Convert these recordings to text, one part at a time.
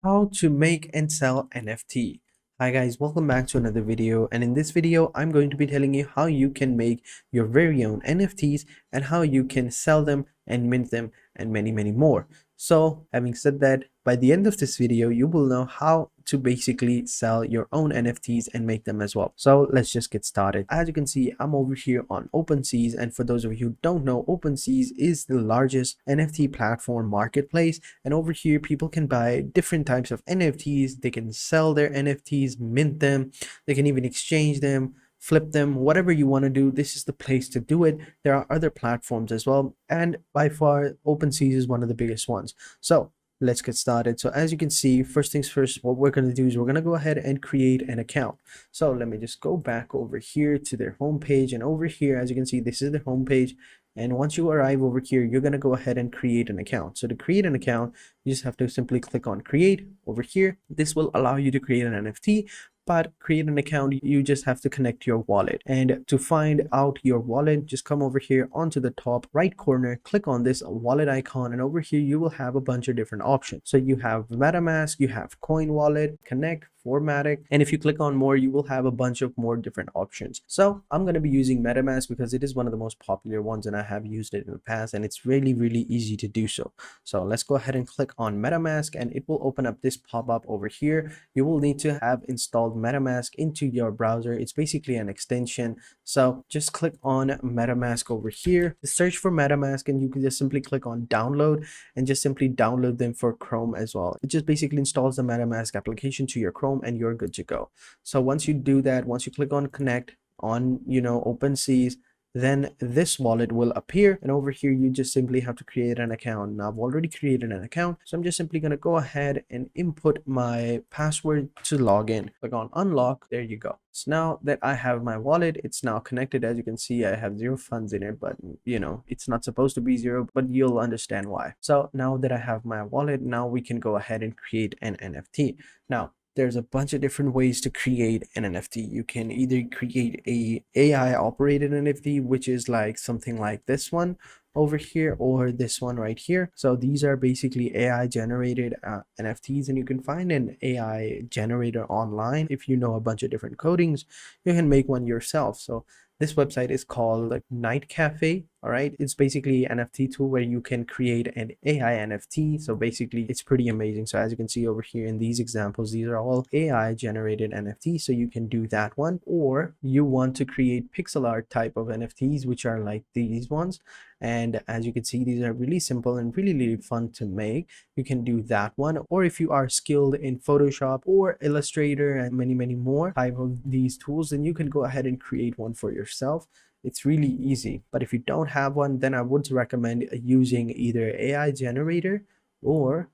How to make and sell NFT. Hi guys, welcome back to another video, and in this video I'm going to be telling you how you can make your very own NFTs and how you can sell them and mint them and many more. So having said that, by the end of this video you will know how to basically sell your own NFTs and make them as well. So let's just get started. As you can see, I'm over here on OpenSeas, and for those of you who don't know, OpenSeas is the largest NFT platform marketplace, and over here people can buy different types of NFTs. They can sell their NFTs, mint them, they can even exchange them, flip them, whatever you want to do. This is the place to do it. There are other platforms as well, and by far OpenSeas is one of the biggest ones. So let's get started. So as you can see, first things first, what we're going to do is we're going to go ahead and create an account. So let me just go back over here to their homepage, and over here, as you can see, this is the homepage. And once you arrive over here, you're going to go ahead and create an account. So to create an account, you just have to simply click on create over here. This will allow you to create an NFT, but create an account, you just have to connect your wallet. And to find out your wallet, just come over here onto the top right corner, click on this wallet icon, and over here you will have a bunch of different options. So you have MetaMask, you have Coin Wallet, Connect, Formatic, and if you click on more, you will have a bunch of more different options. So I'm going to be using MetaMask because it is one of the most popular ones, and I have used it in the past, and it's really easy to do so. So let's go ahead and click on MetaMask, and it will open up this pop-up over here. You will need to have installed MetaMask into your browser. It's basically an extension. So just click on MetaMask over here, search for MetaMask, and you can just simply click on download and just simply download them for Chrome as well. It just basically installs the MetaMask application to your Chrome and you're good to go. So once you do that, once you click on connect on OpenSeas, then this wallet will appear, and over here you just simply have to create an account. Now I've already created an account, so I'm just simply going to go ahead and input my password to log in. Click on unlock. There you go. So now that I have my wallet, it's now connected. As you can see, I have 0 funds in it, but it's not supposed to be 0, but you'll understand why. So now that I have my wallet, now we can go ahead and create an NFT. Now there's a bunch of different ways to create an NFT. You can either create a AI operated NFT, which is like something like this one over here, or this one right here. So these are basically AI generated NFTs, and you can find an AI generator online. If you know a bunch of different codings, you can make one yourself. So this website is called like Night Cafe. All right, it's basically an NFT tool where you can create an AI NFT. So basically it's pretty amazing. So as you can see over here in these examples, these are all AI generated NFTs. So you can do that one, or you want to create pixel art type of NFTs, which are like these ones. And as you can see, these are really simple and really fun to make. You can do that one, or if you are skilled in Photoshop or Illustrator and many more type of these tools, then you can go ahead and create one for yourself. It's really easy. But if you don't have one, then I would recommend using either AI generator or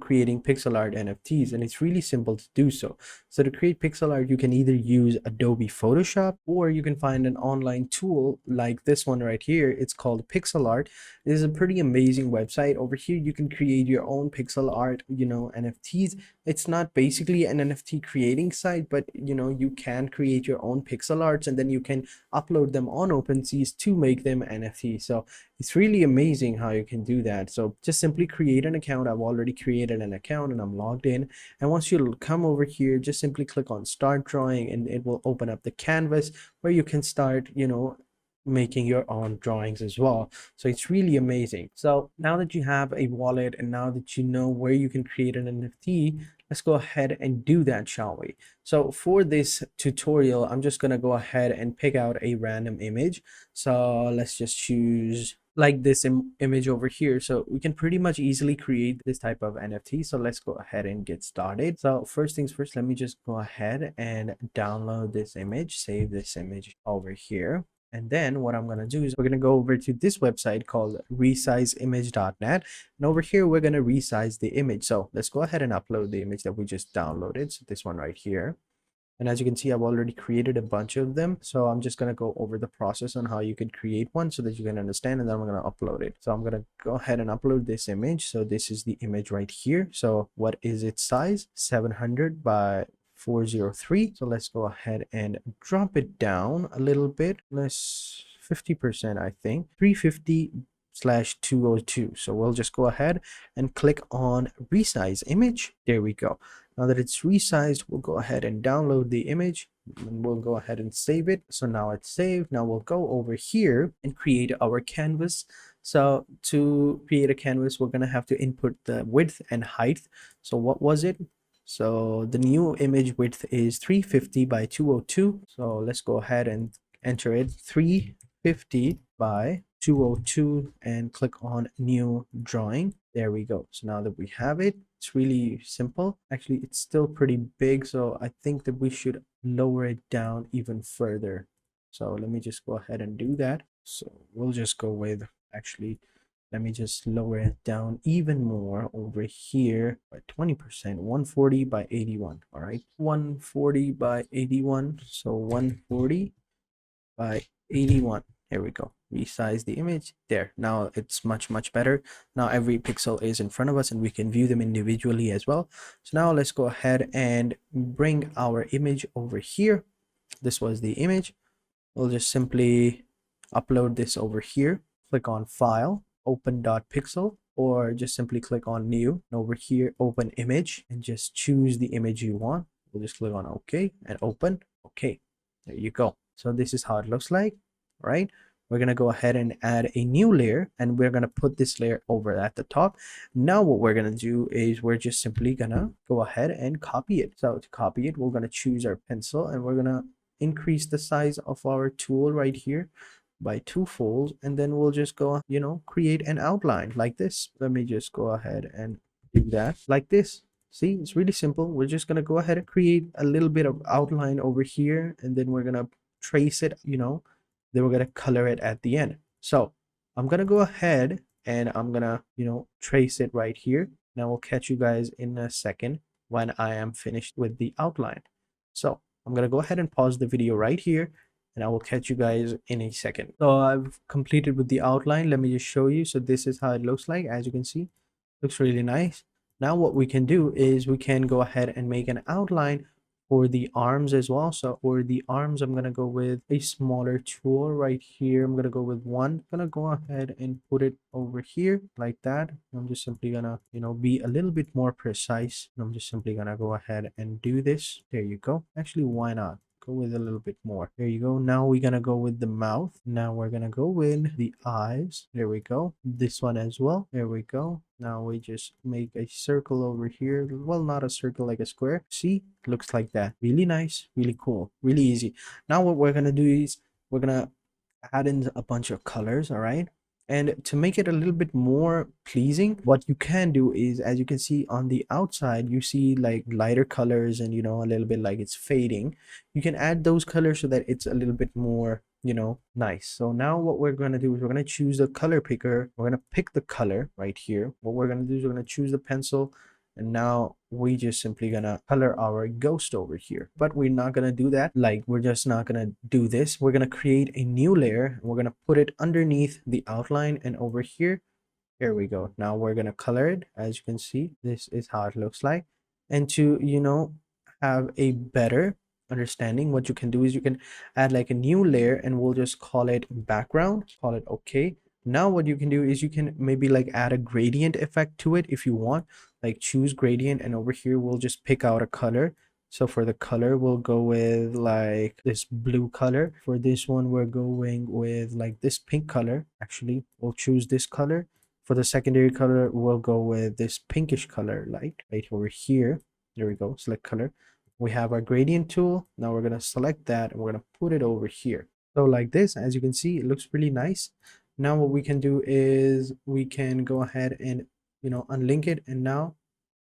creating pixel art NFTs, and it's really simple to do so. So to create pixel art, you can either use Adobe Photoshop, or you can find an online tool like this one right here. It's called Pixel Art. This is a pretty amazing website. Over here you can create your own pixel art NFTs. It's not basically an NFT creating site, but you can create your own pixel arts, and then you can upload them on OpenSeas to make them NFT. So it's really amazing how you can do that. So just simply create an account. I've already created an account and I'm logged in. And once you come over here, just simply click on start drawing, and it will open up the canvas where you can start, making your own drawings as well. So it's really amazing. So now that you have a wallet and now that you know where you can create an NFT, let's go ahead and do that, shall we? So for this tutorial, I'm just going to go ahead and pick out a random image. So let's just choose like this image over here. So we can pretty much easily create this type of NFT. So let's go ahead and get started. So first things first, let me just go ahead and download this image, save this image over here. And then what I'm going to do is we're going to go over to this website called resizeimage.net. And over here, we're going to resize the image. So let's go ahead and upload the image that we just downloaded. So this one right here. And as you can see, I've already created a bunch of them. So I'm just going to go over the process on how you can create one so that you can understand, and then I'm going to upload it. So I'm going to go ahead and upload this image. So this is the image right here. So what is its size? 700 by 403. So let's go ahead and drop it down a little bit. Let's 50%, I think 350 /202. So we'll just go ahead and click on resize image. There we go. Now that it's resized, we'll go ahead and download the image and we'll go ahead and save it. So now it's saved. Now we'll go over here and create our canvas. So to create a canvas, we're going to have to input the width and height. So what was it? So the new image width is 350 by 202. So let's go ahead and enter it, 350 by 202, and click on new drawing. There we go. So now that we have it, it's really simple. Actually, it's still pretty big, so I think that we should lower it down even further. So let me just go ahead and do that. So we'll just go with, actually, let me just lower it down even more over here by 20%, 140 by 81. All right, 140 by 81. So 140 by 81. Here we go. Resize the image. There. Now it's much better. Now every pixel is in front of us and we can view them individually as well. So now let's go ahead and bring our image over here. This was the image. We'll just simply upload this over here. Click on File, Open.pixel, or just simply click on New. And over here, Open Image, and just choose the image you want. We'll just click on OK and Open. Okay, there you go. So this is how it looks like, right? We're going to go ahead and add a new layer, and we're going to put this layer over at the top. Now what we're going to do is we're just simply going to go ahead and copy it. So to copy it, we're going to choose our pencil and we're going to increase the size of our tool right here by 2 folds, and then we'll just go, create an outline like this. Let me just go ahead and do that like this. See, it's really simple. We're just going to go ahead and create a little bit of outline over here, and then we're going to trace it, then we're going to color it at the end. So I'm going to go ahead and I'm going to, trace it right here. Now we'll catch you guys in a second when I am finished with the outline. So I'm going to go ahead and pause the video right here, and I will catch you guys in a second. So I've completed with the outline. Let me just show you. So this is how it looks like. As you can see, looks really nice. Now what we can do is we can go ahead and make an outline for the arms as well. So for the arms, I'm going to go with a smaller tool right here. I'm going to go with one. I'm going to go ahead and put it over here like that. I'm just simply going to, be a little bit more precise. I'm just simply going to go ahead and do this. There you go. Actually, why not? Go with a little bit more. There you go. Now we're gonna go with the mouth. Now we're gonna go with the eyes. There we go. This one as well. There we go. Now we just make a circle over here. Well, not a circle, like a square. See, looks like that. Really nice, really cool, really easy. Now what we're gonna do is we're gonna add in a bunch of colors. All right, and to make it a little bit more pleasing, what you can do is, as you can see on the outside, you see like lighter colors and, a little bit like it's fading. You can add those colors so that it's a little bit more, nice. So now what we're going to do is we're going to choose the color picker. We're going to pick the color right here. What we're going to do is we're going to choose the pencil. And now we just simply gonna color our ghost over here, but we're not gonna do that. Like, we're just not gonna do this. We're gonna create a new layer and we're gonna put it underneath the outline, and over here, here we go. Now we're gonna color it. As you can see, this is how it looks like. And to, have a better understanding, what you can do is you can add like a new layer, and we'll just call it background, call it okay. Now what you can do is you can maybe like add a gradient effect to it if you want. Like, choose gradient, and over here we'll just pick out a color. So for the color, we'll go with like this blue color. For this one, we're going with like this pink color. Actually, we'll choose this color. For the secondary color, we'll go with this pinkish color, like right over here. There we go. Select color. We have our gradient tool. Now we're going to select that and we're going to put it over here. So like this, as you can see, it looks really nice. Now what we can do is we can go ahead and, unlink it. And now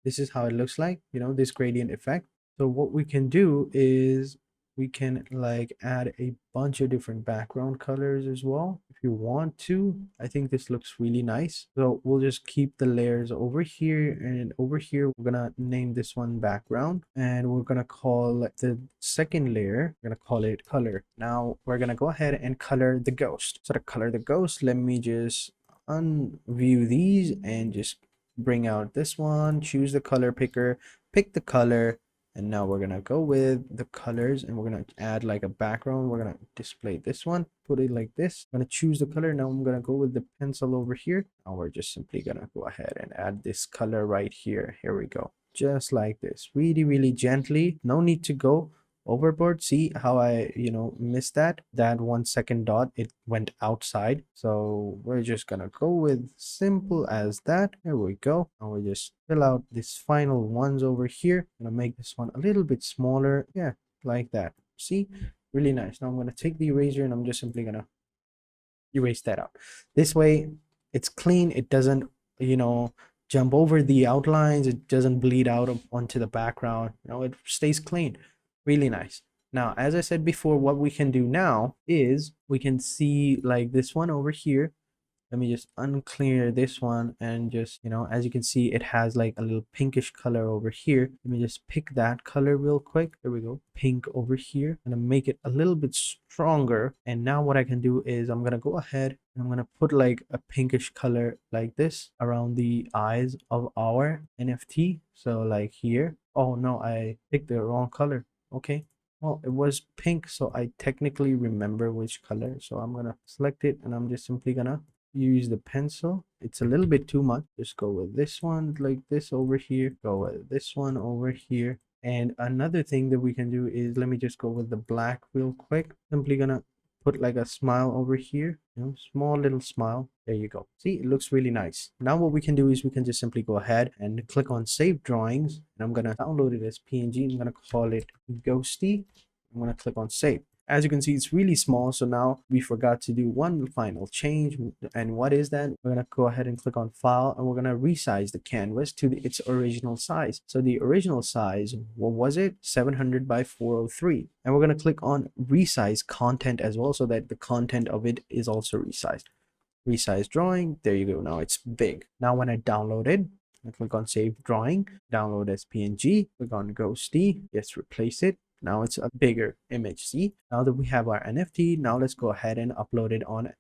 this is how it looks like, this gradient effect. So what we can do is we can like add a bunch of different background colors as well if you want to. I think this looks really nice. So we'll just keep the layers over here, and over here we're gonna name this one background, and we're gonna call the second layer, we're gonna call it color. Now we're gonna go ahead and color the ghost. So to color the ghost, let me just unview these and just bring out this one, choose the color picker, pick the color, And now we're gonna go with the colors and we're gonna add like a background. We're gonna display this one, put it like this. I'm gonna choose the color. Now I'm gonna go with the pencil over here. Now we're just simply gonna go ahead and add this color right here. Here we go. Just like this, really, really gently. No need to go overboard. See how I missed that 1 second dot, it went outside. So we're just gonna go with simple as that. There we go. Now we just fill out this final ones over here. I'm gonna make this one a little bit smaller. Yeah, like that. See, really nice. Now I'm gonna take the eraser and I'm just simply gonna erase that out. This way it's clean. It doesn't jump over the outlines. It doesn't bleed out onto the background. It stays clean. Really nice. Now, as I said before, what we can do now is we can see like this one over here. Let me just unclear this one and just, as you can see, it has like a little pinkish color over here. Let me just pick that color real quick. There we go. Pink over here. I'm gonna make it a little bit stronger. And now what I can do is I'm gonna go ahead and I'm gonna put like a pinkish color like this around the eyes of our NFT. So like here. Oh no, I picked the wrong color. Okay. Well, it was pink, so I technically remember which color. So I'm gonna select it and I'm just simply gonna use the pencil. It's a little bit too much. Just go with this one like this over here. Go with this one over here. And another thing that we can do is, let me just go with the black real quick. Simply gonna put like a smile over here, small little smile. There you go. See, it looks really nice. Now what we can do is we can just simply go ahead and click on save drawings, and I'm gonna download it as PNG. I'm gonna call it Ghosty. I'm gonna click on save. As you can see, it's really small. So now we forgot to do one final change. And what is that? We're going to go ahead and click on file and we're going to resize the canvas to its original size. So the original size, what was it? 700 by 403. And we're going to click on resize content as well, so that the content of it is also resized. Resize drawing. There you go. Now it's big. Now when I download it, I click on save drawing, download as PNG, click on Ghosty, yes, replace it. Now it's a bigger image. See, now that we have our NFT, now let's go ahead and upload it on,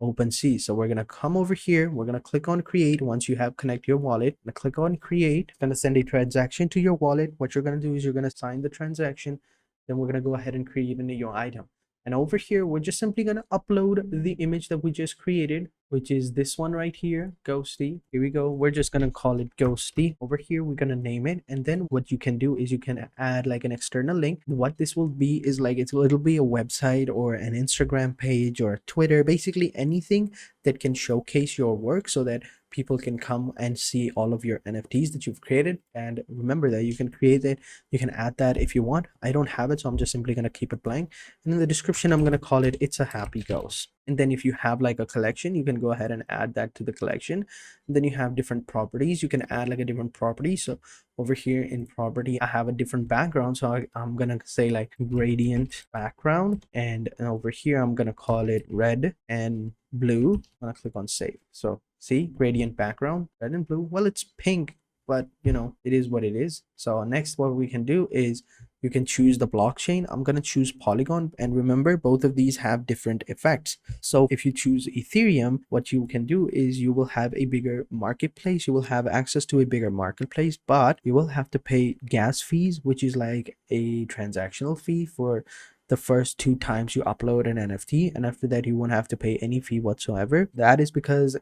OpenSea. So we're going to come over here. We're going to click on create. Once you have connect your wallet, click on create. It's going to send a transaction to your wallet. What you're going to do is you're going to sign the transaction. Then we're going to go ahead and create a new item. And over here, we're just simply going to upload the image that we just created, which is this one right here, Ghosty. Here we go. We're just going to call it Ghosty. Over here, we're going to name it. And then what you can do is you can add like an external link. What this will be is like, it'll be a website or an Instagram page or Twitter, basically anything that can showcase your work so that people can come and see all of your NFTs that you've created. And remember that you can create it, you can add that if you want. I don't have it, so I'm just simply going to keep it blank. And in the description, I'm going to call it It's a Happy Ghost. And then if you have like a collection, you can go ahead and add that to the collection. And then you have different properties. You can add like a different property. So over here in property, I have a different background. So I'm going to say like gradient background. And over here, I'm going to call it red and blue. I'm going to click on save. So see, gradient background, red and blue. Well, it's pink, but it is what it is. So next, what we can do is you can choose the blockchain. I'm going to choose Polygon, and remember, both of these have different effects. So if you choose Ethereum, what you can do is you will have a bigger marketplace. You will have access to a bigger marketplace, but you will have to pay gas fees, which is like a transactional fee for the first 2 times you upload an NFT, and after that you won't have to pay any fee whatsoever. That is because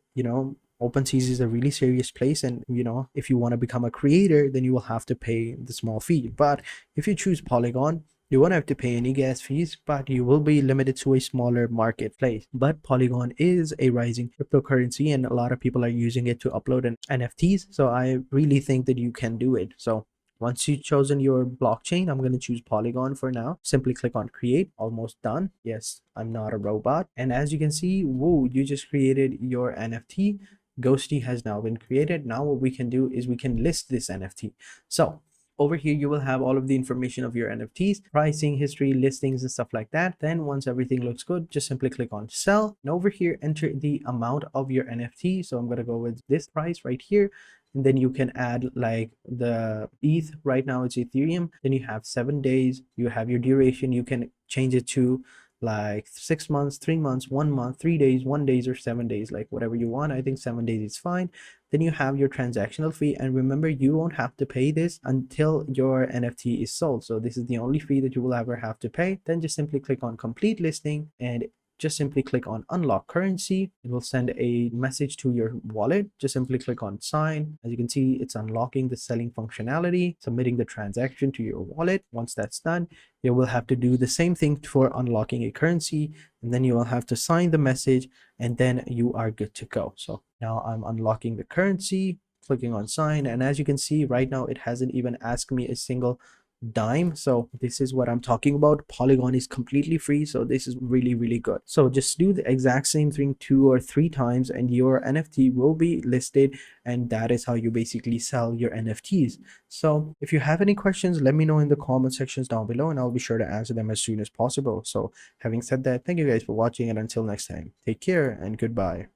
OpenSea is a really serious place, and if you want to become a creator, then you will have to pay the small fee. But if you choose Polygon, you won't have to pay any gas fees, but you will be limited to a smaller marketplace. But Polygon is a rising cryptocurrency, and a lot of people are using it to upload NFTs. So I really think that you can do it. So once you've chosen your blockchain, I'm going to choose Polygon for now. Simply click on create. Almost done. Yes, I'm not a robot. And as you can see, whoa, you just created your NFT. Ghosty has now been created. Now what we can do is we can list this NFT. So over here, you will have all of the information of your NFTs, pricing, history, listings, and stuff like that. Then once everything looks good, just simply click on sell. And over here, enter the amount of your NFT. So I'm going to go with this price right here. And then you can add like the ETH. Right now it's Ethereum. Then you have 7 days. You have your duration. You can change it to like 6 months, 3 months, 1 month, 3 days, 1 days, or 7 days, like whatever you want. I think 7 days is fine. Then you have your transactional fee, and remember, you won't have to pay this until your NFT is sold. So this is the only fee that you will ever have to pay. Then just simply click on complete listing and just simply click on unlock currency. It will send a message to your wallet. Just simply click on sign. As you can see, it's unlocking the selling functionality, submitting the transaction to your wallet. Once that's done, you will have to do the same thing for unlocking a currency, and then you will have to sign the message, and then you are good to go. So now I'm unlocking the currency, clicking on sign, and as you can see right now, it hasn't even asked me a single dime. So this is what I'm talking about. Polygon is completely free, so this is really good. So just do the exact same thing 2 or 3 times and your NFT will be listed, and that is how you basically sell your NFTs. So if you have any questions, let me know in the comment sections down below, and I'll be sure to answer them as soon as possible. So having said that, thank you guys for watching, and until next time, take care and goodbye.